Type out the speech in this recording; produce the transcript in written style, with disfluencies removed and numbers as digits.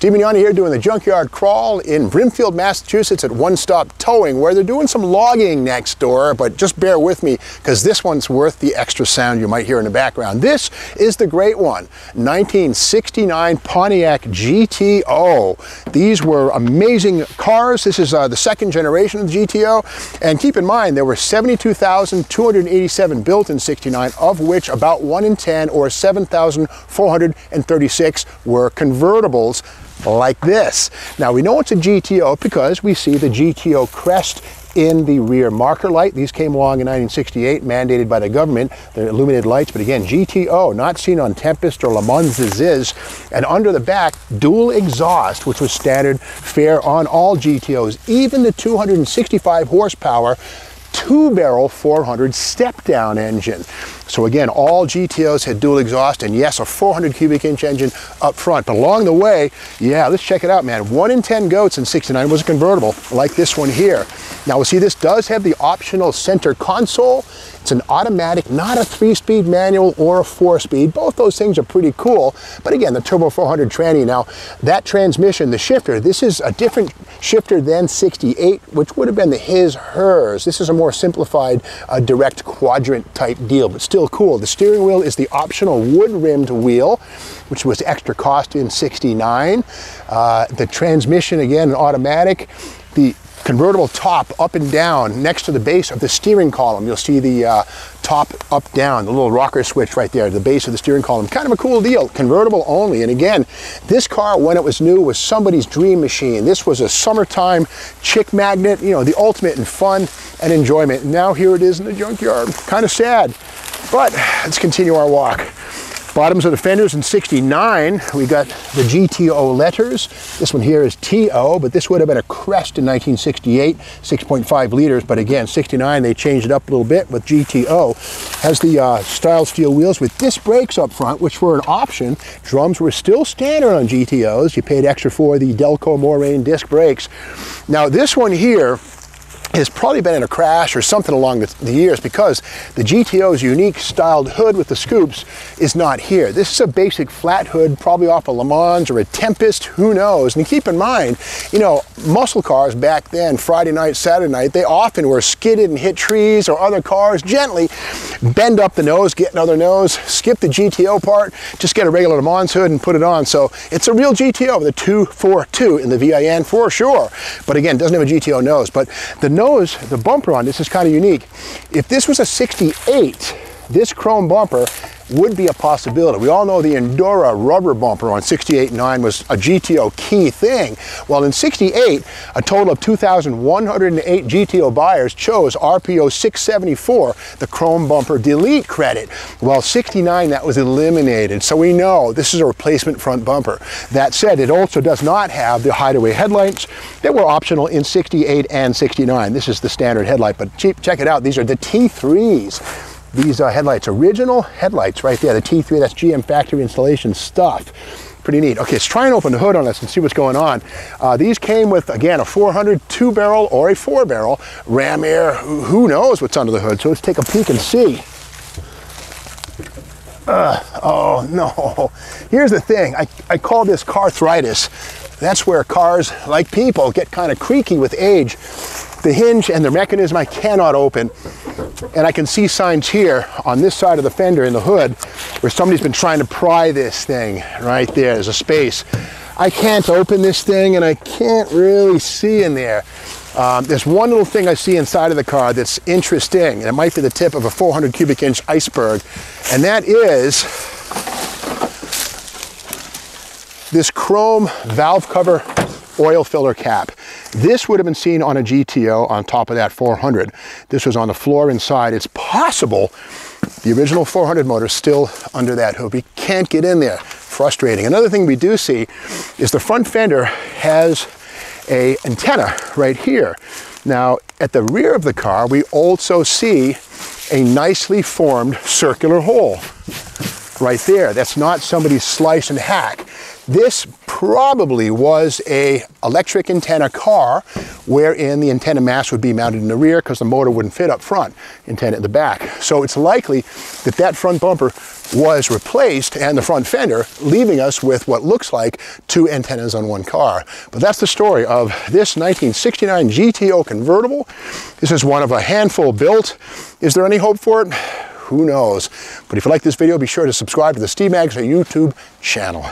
Steve Mignani here doing the Junkyard Crawl in Brimfield, Massachusetts at One Stop Towing, where they're doing some logging next door, but just bear with me because this one's worth the extra sound you might hear in the background. This is the great one, 1969 Pontiac GTO. These were amazing cars. This is the second generation of the GTO, and keep in mind there were 72,287 built in 69, of which about 1 in 10 or 7,436 were convertibles like this. Now we know it's a GTO because we see the GTO crest in the rear marker light. These came along in 1968, mandated by the government. They're illuminated lights, but again, GTO, not seen on Tempest or Le Mans. And under the back, dual exhaust, which was standard fare on all GTOs, even the 265 horsepower 2-barrel 400 step-down engine. So again, all GTOs had dual exhaust, and yes, a 400 cubic inch engine up front. But along the way, yeah, let's check it out, man. 1 in 10 goats in 69 was a convertible, like this one here. Now we'll see this does have the optional center console. It's an automatic, not a 3-speed manual or a 4-speed. Both those things are pretty cool. But again, the Turbo 400 tranny. Now, that transmission, the shifter, this is a different shifter than 68, which would have been the hers. This is a more simplified direct quadrant type deal, but still cool. The steering wheel is the optional wood-rimmed wheel, which was extra cost in 69. The transmission, again, an automatic. The convertible top up and down next to the base of the steering column. You'll see the top up down, the little rocker switch right there, the base of the steering column. Kind of a cool deal, convertible only. And again, this car, when it was new, was somebody's dream machine. This was a summertime chick magnet, you know, the ultimate in fun and enjoyment. And now here it is in the junkyard. Kind of sad, but let's continue our walk. Bottoms of the fenders in 69, we got the GTO letters. This one here is TO, but this would have been a crest in 1968, 6.5 liters. But again, 69, they changed it up a little bit with GTO. Has the style steel wheels with disc brakes up front, which were an option. Drums were still standard on GTOs. You paid extra for the Delco Moraine disc brakes. Now this one here has probably been in a crash or something along the years, because the GTO's unique styled hood with the scoops is not here. This is a basic flat hood, probably off a Le Mans or a Tempest, who knows. And keep in mind, you know, muscle cars back then, Friday night, Saturday night, they often were skidded and hit trees or other cars, gently bend up the nose, get another nose, skip the GTO part, just get a regular Le Mans hood and put it on. So it's a real GTO with a 242 in the VIN for sure. But again, doesn't have a GTO nose. But the nose, the bumper on this is kind of unique. If this was a 68, this chrome bumper would be a possibility. We all know the Endura rubber bumper on 68.9 was a GTO key thing. Well, in 68, a total of 2,108 GTO buyers chose RPO 674, the chrome bumper delete credit. Well, 69, that was eliminated. So we know this is a replacement front bumper. That said, it also does not have the hideaway headlights that were optional in 68 and 69. This is the standard headlight, but check it out. These are the T3s. These headlights, original headlights right there, the T3, that's GM factory installation stuff. Pretty neat. Okay, let's try and open the hood on this and see what's going on. These came with, again, a 400 2-barrel or a 4-barrel Ram Air. Who knows what's under the hood? So let's take a peek and see. Oh no, here's the thing. I call this carthritis. That's where cars, like people, get kind of creaky with age. The hinge and the mechanism I cannot open. And I can see signs here on this side of the fender in the hood where somebody's been trying to pry this thing right there. There's a space. I can't open this thing and I can't really see in there. There's one little thing I see inside of the car that's interesting, and it might be the tip of a 400 cubic inch iceberg, and that is this chrome valve cover oil filler cap. This would have been seen on a GTO on top of that 400. This was on the floor inside. It's possible the original 400 motor is still under that hood. We can't get in there. Frustrating. Another thing we do see is the front fender has an antenna right here. Now, at the rear of the car, we also see a nicely formed circular hole right there. That's not somebody's slice and hack. This probably was a electric antenna car wherein the antenna mast would be mounted in the rear because the motor wouldn't fit up front, antenna at the back. So it's likely that that front bumper was replaced and the front fender, leaving us with what looks like two antennas on one car. But that's the story of this 1969 GTO convertible. This is one of a handful built. Is there any hope for it? Who knows? But if you like this video, be sure to subscribe to the Steve Magazine YouTube channel.